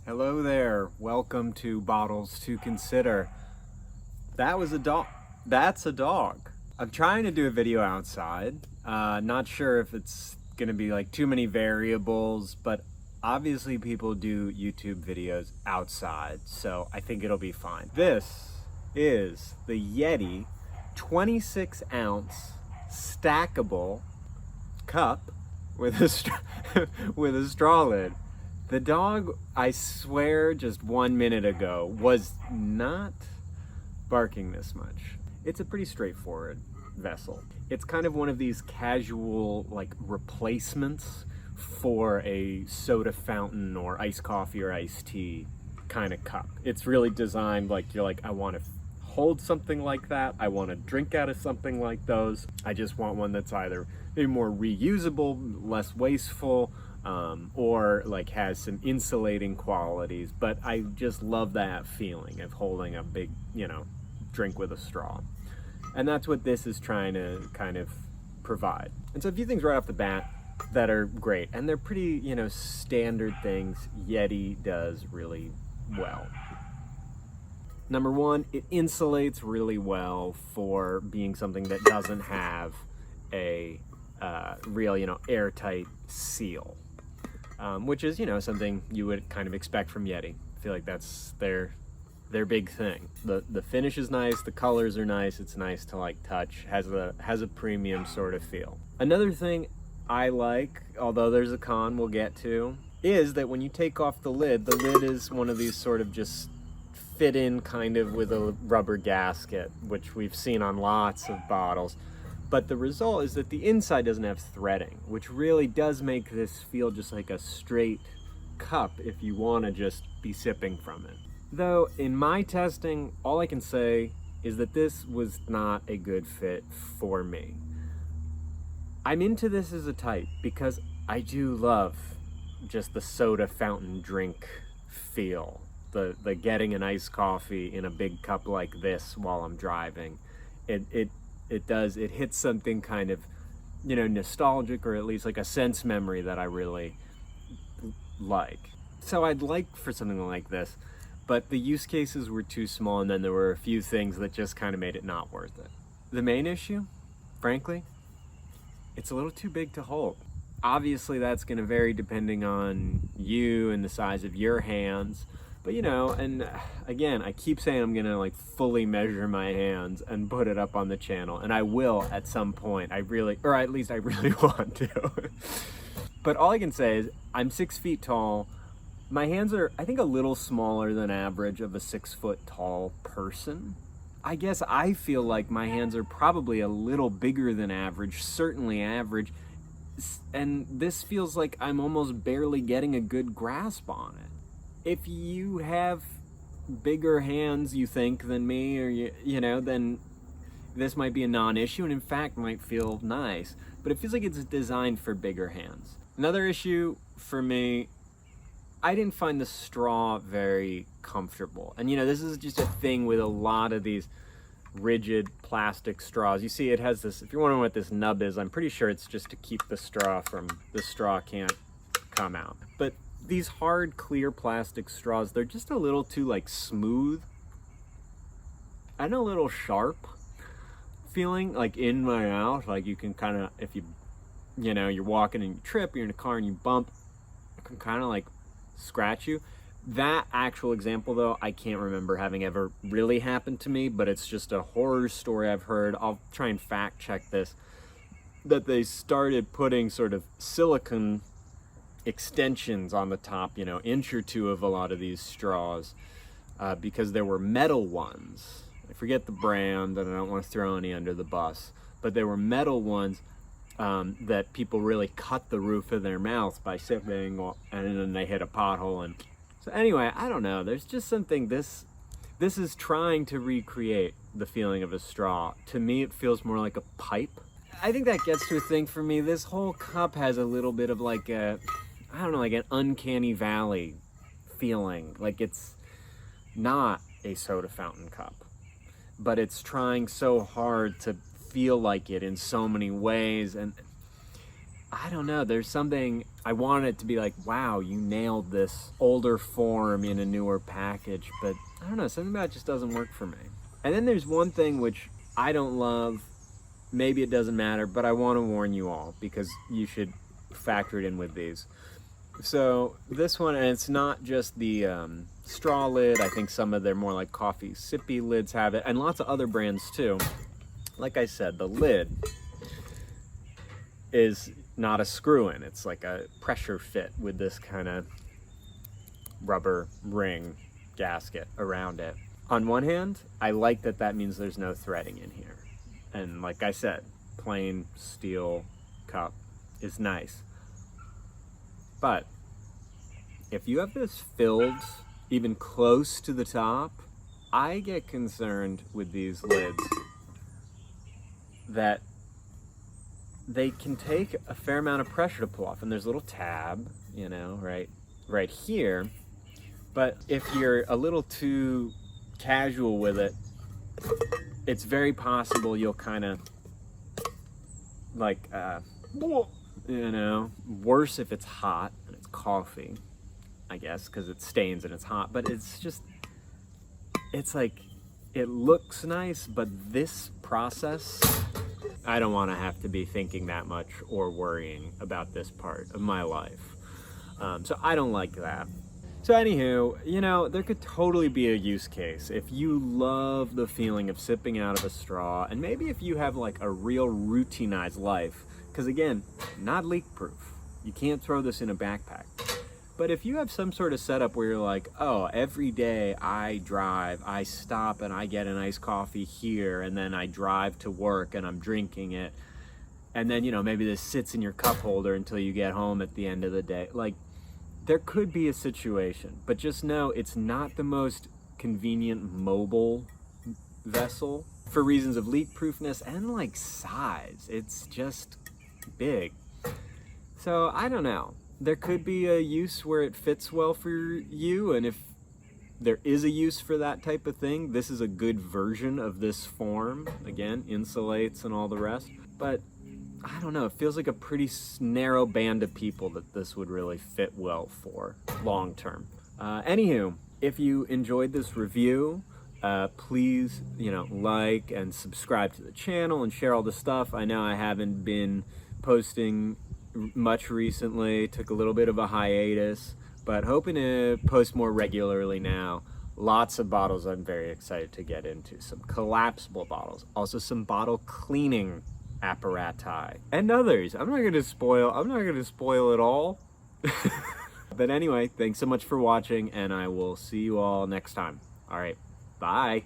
Hello there. Welcome to Bottles to Consider. That was a dog. That's a dog. I'm trying to do a video outside. Not sure if it's gonna be like too many variables, but obviously people do YouTube videos outside, so I think it'll be fine. This is the Yeti 26 ounce stackable cup with a with a straw lid. The dog, I swear, just 1 minute ago was not barking this much. It's a pretty straightforward vessel. It's kind of one of these casual like replacements for a soda fountain or iced coffee or iced tea kind of cup. It's really designed like you're like, I want to hold something like that. I want to drink out of something like those. I just want one that's either maybe more reusable, less wasteful, or like has some insulating qualities. But I just love that feeling of holding a big, drink with a straw. And that's what this is trying to kind of provide. And so a few things right off the bat that are great, and they're pretty, standard things Yeti does really well. Number one, it insulates really well for being something that doesn't have a real, airtight seal, which is, something you would kind of expect from Yeti. I feel like that's their big thing. The finish is nice, the colors are nice, it's nice to like touch, has a premium sort of feel. Another thing I like, although there's a con we'll get to, is that when you take off the lid is one of these sort of just fit in kind of with a rubber gasket, which we've seen on lots of bottles. But the result is that the inside doesn't have threading, which really does make this feel just like a straight cup if you want to just be sipping from it. Though in my testing, all I can say is that this was not a good fit for me. I'm into this as a type because I do love just the soda fountain drink feel. The getting an iced coffee in a big cup like this while I'm driving. It hits something kind of, nostalgic, or at least like a sense memory that I really like. So I'd like for something like this, but the use cases were too small, and then there were a few things that just kind of made it not worth it. The main issue, frankly, it's a little too big to hold. Obviously that's going to vary depending on you and the size of your hands. But and again, I keep saying I'm gonna like fully measure my hands and put it up on the channel, and I will at some point. Or at least I really want to. But all I can say is I'm 6 feet tall. My hands are, I think, a little smaller than average of a 6 foot tall person. I guess I feel like my hands are probably a little bigger than average, certainly average. And this feels like I'm almost barely getting a good grasp on it. If you have bigger hands, you think, than me, or then this might be a non-issue, and in fact might feel nice. But it feels like it's designed for bigger hands. Another issue for me, I didn't find the straw very comfortable. And this is just a thing with a lot of these rigid plastic straws. You see, it has this. If you're wondering what this nub is, I'm pretty sure it's just to keep the straw can't come out. But these hard, clear plastic straws, they're just a little too like smooth and a little sharp feeling like in my mouth. Like you can kind of, if you're walking and you trip, you're in a car and you bump, it can kind of like scratch you. That actual example though, I can't remember having ever really happened to me, but it's just a horror story I've heard. I'll try and fact check this, that they started putting sort of silicone extensions on the top, inch or two of a lot of these straws, because there were metal ones. I forget the brand, and I don't want to throw any under the bus, but there were metal ones that people really cut the roof of their mouth by sipping, and then they hit a pothole. And so anyway, I don't know. There's just something, this is trying to recreate the feeling of a straw. To me, it feels more like a pipe. I think that gets to a thing for me. This whole cup has a little bit of like a, I don't know, like an uncanny valley feeling. Like it's not a soda fountain cup, but it's trying so hard to feel like it in so many ways. And I don't know, there's something, I want it to be like, wow, you nailed this older form in a newer package, but I don't know, something about it just doesn't work for me. And then there's one thing which I don't love, maybe it doesn't matter, but I want to warn you all because you should factor it in with these. So this one, and it's not just the straw lid, I think some of their more like coffee sippy lids have it, and lots of other brands too. Like I said, the lid is not a screw-in, it's like a pressure fit with this kind of rubber ring gasket around it. On one hand, I like that that means there's no threading in here. And like I said, plain steel cup is nice. But if you have this filled even close to the top, I get concerned with these lids that they can take a fair amount of pressure to pull off. And there's a little tab, you know, right here. But if you're a little too casual with it, it's very possible you'll kind of like, you know, worse if it's hot and it's coffee, I guess, because it stains and it's hot, but it's just, it's like, it looks nice, but this process, I don't want to have to be thinking that much or worrying about this part of my life. So I don't like that. So anywho, you know, there could totally be a use case if you love the feeling of sipping out of a straw, and maybe if you have like a real routinized life, because again, not leak proof. You can't throw this in a backpack. But if you have some sort of setup where you're like, oh, every day I drive, I stop and I get an iced coffee here, and then I drive to work and I'm drinking it, and then, you know, maybe this sits in your cup holder until you get home at the end of the day. Like, there could be a situation, but just know it's not the most convenient mobile vessel for reasons of leak proofness and like size. It's just big. So I don't know. There could be a use where it fits well for you, and if there is a use for that type of thing, this is a good version of this form. Again, insulates and all the rest. But I don't know, it feels like a pretty narrow band of people that this would really fit well for long term. Anywho, if you enjoyed this review, please, you know, like and subscribe to the channel and share all the stuff. I know I haven't been posting much recently, took a little bit of a hiatus, but hoping to post more regularly now. Lots of bottles I'm very excited to get into. Some collapsible bottles, also some bottle cleaning apparati, and others. I'm not gonna spoil it all. But anyway, thanks so much for watching, and I will see you all next time. All right, bye.